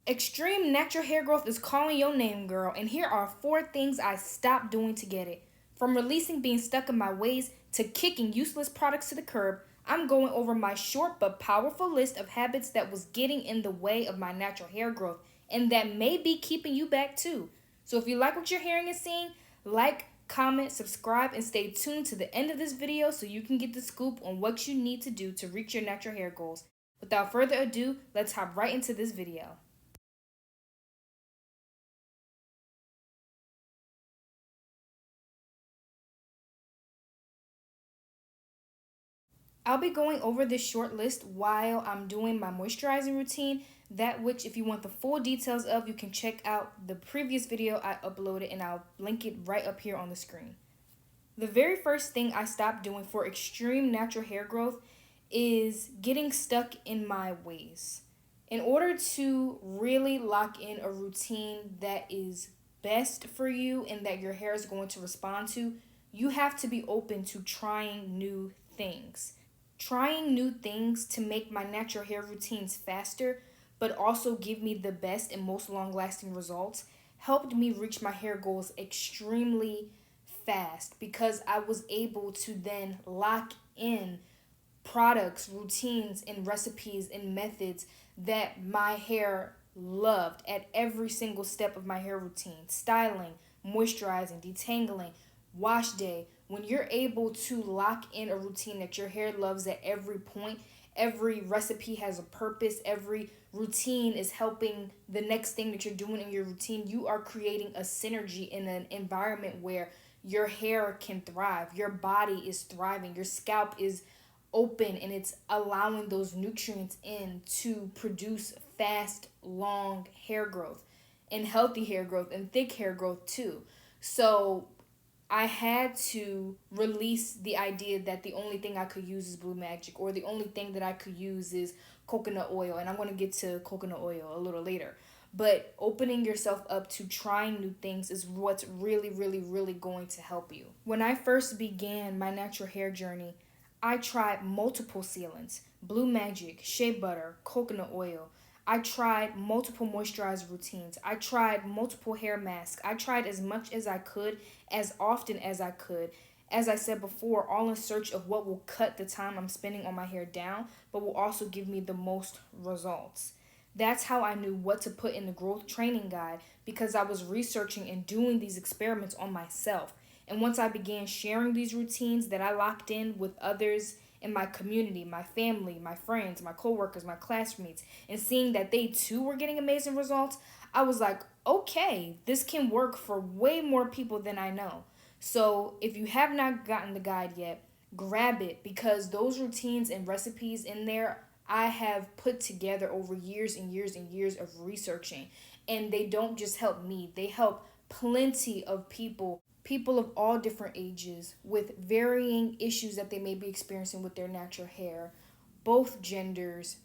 Extreme natural hair growth is calling your name, girl, and here are 4 things I stopped doing to get it. From releasing being stuck in my ways to kicking useless products to the curb, I'm going over my short but powerful list of habits that was getting in the way of my natural hair growth and that may be keeping you back too. So if you like what you're hearing and seeing, like, comment, subscribe, and stay tuned to the end of this video so you can get the scoop on what you need to do to reach your natural hair goals. Without further ado, let's hop right into this video. I'll be going over this short list while I'm doing my moisturizing routine, that which if you want the full details of, you can check out the previous video I uploaded and I'll link it right up here on the screen. The very first thing I stopped doing for extreme natural hair growth is getting stuck in my ways. In order to really lock in a routine that is best for you and that your hair is going to respond to, you have to be open to trying new things. Trying new things to make my natural hair routines faster, but also give me the best and most long-lasting results, helped me reach my hair goals extremely fast because I was able to then lock in products, routines, and recipes and methods that my hair loved at every single step of my hair routine. Styling, moisturizing, detangling, wash day. When you're able to lock in a routine that your hair loves at every point, every recipe has a purpose, every routine is helping the next thing that you're doing in your routine, you are creating a synergy in an environment where your hair can thrive, your body is thriving, your scalp is open and it's allowing those nutrients in to produce fast, long hair growth and healthy hair growth and thick hair growth too. So I had to release the idea that the only thing I could use is Blue Magic or the only thing that I could use is coconut oil. And I'm going to get to coconut oil a little later. But opening yourself up to trying new things is what's really, really, really going to help you. When I first began my natural hair journey, I tried multiple sealants, Blue Magic, shea butter, coconut oil. I tried multiple moisturizer routines. I tried multiple hair masks. I tried as much as I could, as often as I could. As I said before, all in search of what will cut the time I'm spending on my hair down, but will also give me the most results. That's how I knew what to put in the growth training guide, because I was researching and doing these experiments on myself. And once I began sharing these routines that I locked in with others in my community, my family, my friends, my coworkers, my classmates, and seeing that they too were getting amazing results, I was like, okay, this can work for way more people than I know. So if you have not gotten the guide yet, grab it, because those routines and recipes in there I have put together over years and years and years of researching. And they don't just help me, they help plenty of people of all different ages with varying issues that they may be experiencing with their natural hair, both genders.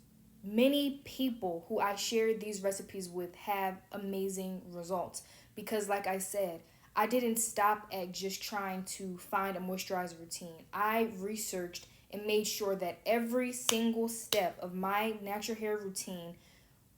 Many people who I shared these recipes with have amazing results because, like I said, I didn't stop at just trying to find a moisturizer routine. I researched and made sure that every single step of my natural hair routine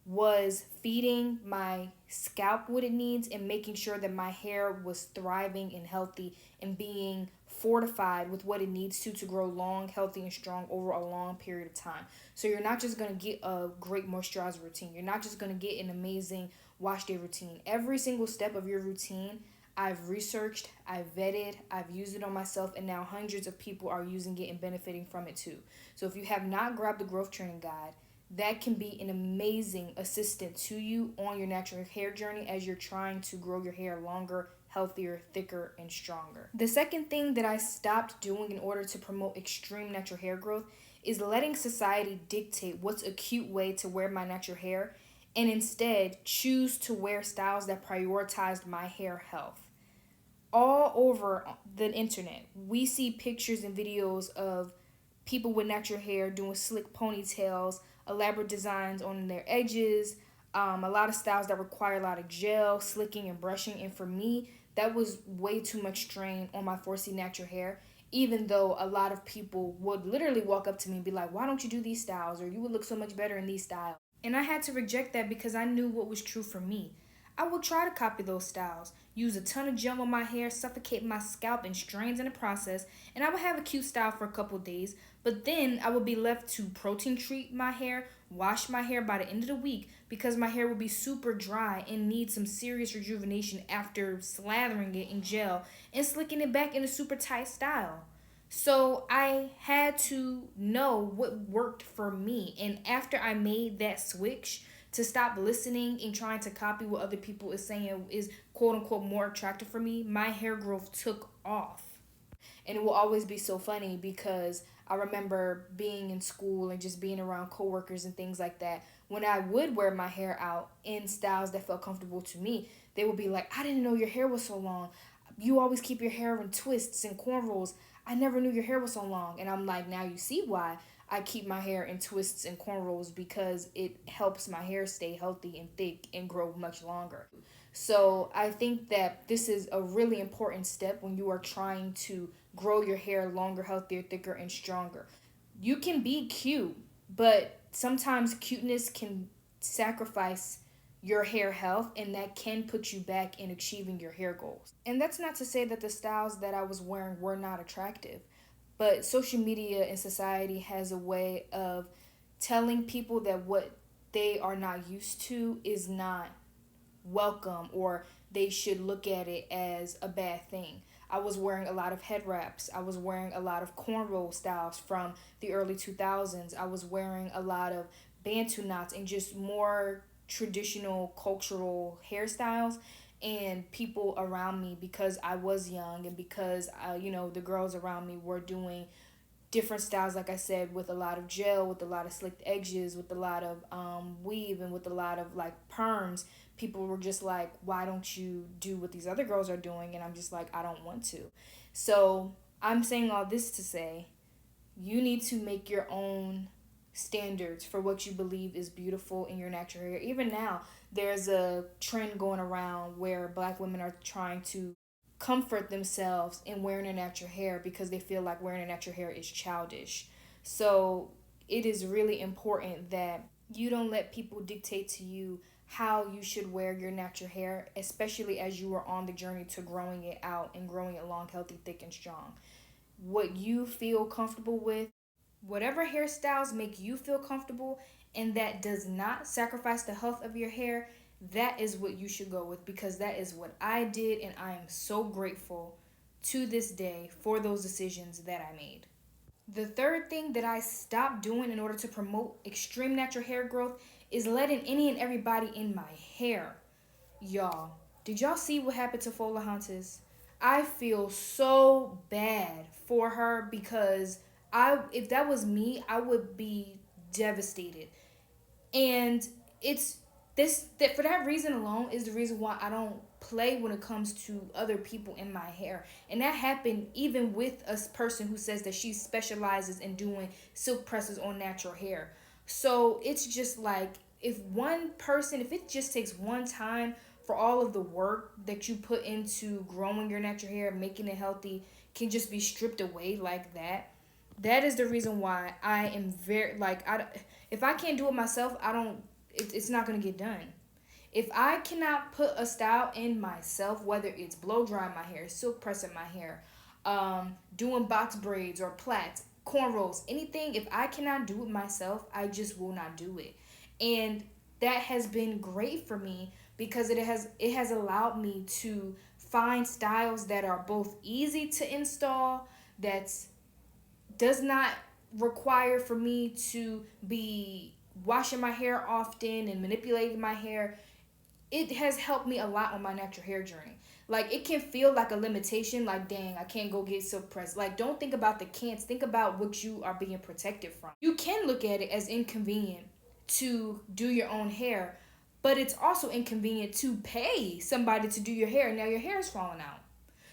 was feeding my scalp what it needs and making sure that my hair was thriving and healthy and being fortified with what it needs to grow long, healthy, and strong over a long period of time. So you're not just going to get a great moisturizer routine. You're not just going to get an amazing wash day routine. Every single step of your routine, I've researched, I've vetted, I've used it on myself, and now hundreds of people are using it and benefiting from it too. So if you have not grabbed the growth training guide, that can be an amazing assistant to you on your natural hair journey as you're trying to grow your hair longer, healthier, thicker, and stronger. The second thing that I stopped doing in order to promote extreme natural hair growth is letting society dictate what's a cute way to wear my natural hair and instead choose to wear styles that prioritized my hair health. All over the internet, we see pictures and videos of people with natural hair doing slick ponytails, elaborate designs on their edges, a lot of styles that require a lot of gel, slicking, and brushing. And for me, that was way too much strain on my 4C natural hair, even though a lot of people would literally walk up to me and be like, why don't you do these styles? Or you would look so much better in these styles. And I had to reject that because I knew what was true for me. I would try to copy those styles, use a ton of gel on my hair, suffocate my scalp in strands in the process, and I would have a cute style for a couple days, but then I would be left to protein treat my hair, wash my hair by the end of the week because my hair would be super dry and need some serious rejuvenation after slathering it in gel and slicking it back in a super tight style. So I had to know what worked for me. And after I made that switch to stop listening and trying to copy what other people is saying is quote unquote more attractive for me, my hair growth took off. And it will always be so funny because I remember being in school and just being around coworkers and things like that. When I would wear my hair out in styles that felt comfortable to me, they would be like, I didn't know your hair was so long. You always keep your hair in twists and cornrows. I never knew your hair was so long. And I'm like, now you see why I keep my hair in twists and cornrows, because it helps my hair stay healthy and thick and grow much longer. So I think that this is a really important step when you are trying to grow your hair longer, healthier, thicker, and stronger. You can be cute, but sometimes cuteness can sacrifice your hair health, and that can put you back in achieving your hair goals. And that's not to say that the styles that I was wearing were not attractive, but social media and society has a way of telling people that what they are not used to is not welcome, or they should look at it as a bad thing. I was wearing a lot of head wraps. I was wearing a lot of cornrow styles from the early 2000s. I was wearing a lot of bantu knots and just more traditional cultural hairstyles. And people around me, because I was young and because the girls around me were doing different styles, like I said, with a lot of gel, with a lot of slicked edges, with a lot of weave, and with a lot of like perms. People were just like, why don't you do what these other girls are doing? And I'm just like, I don't want to. So I'm saying all this to say, you need to make your own standards for what you believe is beautiful in your natural hair. Even now, there's a trend going around where Black women are trying to comfort themselves in wearing their natural hair because they feel like wearing their natural hair is childish. So it is really important that you don't let people dictate to you how you should wear your natural hair, especially as you are on the journey to growing it out and growing it long, healthy, thick, and strong. What you feel comfortable with, whatever hairstyles make you feel comfortable and that does not sacrifice the health of your hair, that is what you should go with, because that is what I did, and I am so grateful to this day for those decisions that I made. The third thing that I stopped doing in order to promote extreme natural hair growth is letting any and everybody in my hair. Y'all, did y'all see what happened to Fola Hantes? I feel so bad for her because if that was me, I would be devastated. And it's this that for that reason alone is the reason why I don't play when it comes to other people in my hair. And that happened even with a person who says that she specializes in doing silk presses on natural hair. So it's just like, if it just takes one time for all of the work that you put into growing your natural hair, making it healthy, can just be stripped away like that. That is the reason why I am very like if I can't do it myself, it's not going to get done. If I cannot put a style in myself, whether it's blow drying my hair, silk pressing my hair, doing box braids or plaits, cornrows, anything, if I cannot do it myself, I just will not do it. And that has been great for me because it has allowed me to find styles that are both easy to install, that's does not require for me to be washing my hair often and manipulating my hair. It has helped me a lot on my natural hair journey. Like, it can feel like a limitation, like, dang, I can't go get silk pressed. Like, don't think about the can'ts. Think about what you are being protected from. You can look at it as inconvenient to do your own hair, but it's also inconvenient to pay somebody to do your hair. Now your hair is falling out.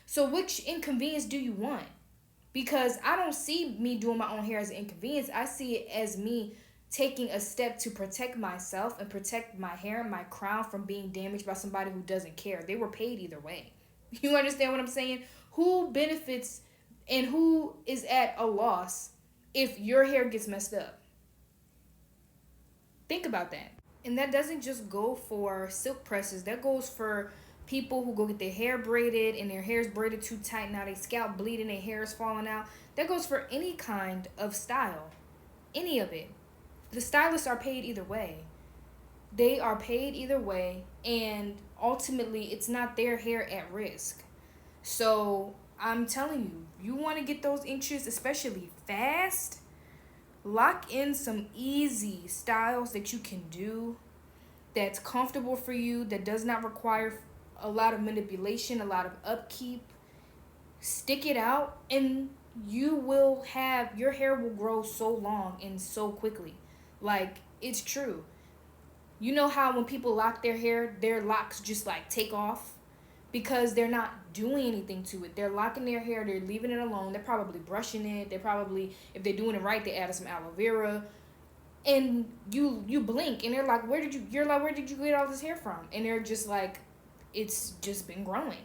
So which inconvenience do you want? Because I don't see me doing my own hair as an inconvenience. I see it as me taking a step to protect myself and protect my hair and my crown from being damaged by somebody who doesn't care. They were paid either way. You understand what I'm saying? Who benefits and who is at a loss if your hair gets messed up? Think about that. And that doesn't just go for silk presses. That goes for people who go get their hair braided and their hair is braided too tight. Now they scalp bleeding, their hair is falling out. That goes for any kind of style. Any of it. The stylists are paid either way. They are paid either way, and ultimately it's not their hair at risk. So I'm telling you, you want to get those inches, especially fast, lock in some easy styles that you can do, that's comfortable for you, that does not require a lot of manipulation, a lot of upkeep. Stick it out, and you will have, your hair will grow so long and so quickly. Like, it's true. You know how when people lock their locks just like take off because they're not doing anything to it. They're locking their hair, they're leaving it alone. They're probably brushing it. They're probably, if they're doing it right, they added some aloe vera. And you blink and they're like, where did you get all this hair from? And they're just like, it's just been growing.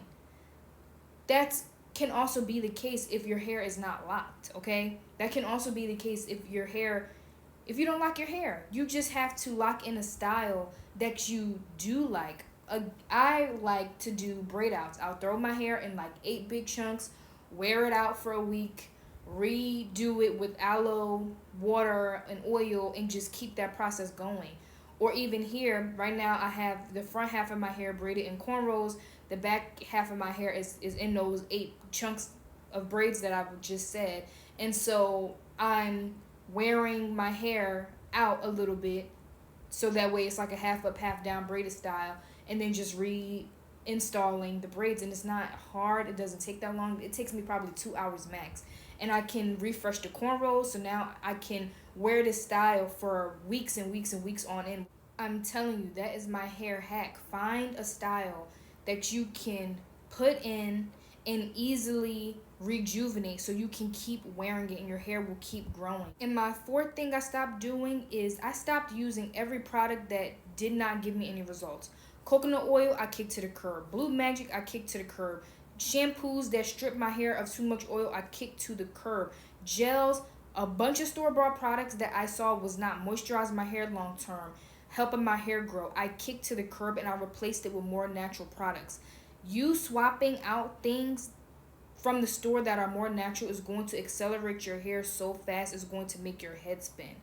That can also be the case if your hair is not locked, okay? That can also be the case if you don't lock your hair. You just have to lock in a style that you do like. I like to do braid outs. I'll throw my hair in like 8 big chunks, wear it out for a week, redo it with aloe, water, and oil, and just keep that process going. Or even here, right now, I have the front half of my hair braided in cornrows. The back half of my hair is in those 8 chunks of braids that I've just said. And so I'm wearing my hair out a little bit so that way it's like a half up, half down braided style, and then just reinstalling the braids. And it's not hard. It doesn't take that long. It takes me probably 2 hours max. And I can refresh the cornrows, so now I can wear this style for weeks and weeks and weeks on end. I'm telling you, that is my hair hack. Find a style that you can put in and easily rejuvenate so you can keep wearing it and your hair will keep growing. And my fourth thing I stopped doing is I stopped using every product that did not give me any results. Coconut oil, I kicked to the curb. Blue Magic, I kicked to the curb. Shampoos that strip my hair of too much oil, I kicked to the curb. Gels, a bunch of store-bought products that I saw was not moisturizing my hair long term, helping my hair grow, I kicked to the curb and I replaced it with more natural products. You swapping out things from the store that are more natural is going to accelerate your hair so fast, it's going to make your head spin.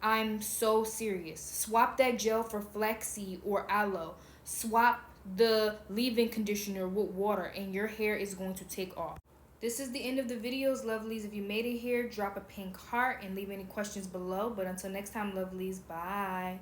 I'm so serious. Swap that gel for flaxseed or aloe. Swap the leave-in conditioner with water and your hair is going to take off. This is the end of the videos, lovelies. If you made it here, drop a pink heart and leave any questions below. But until next time, lovelies, bye.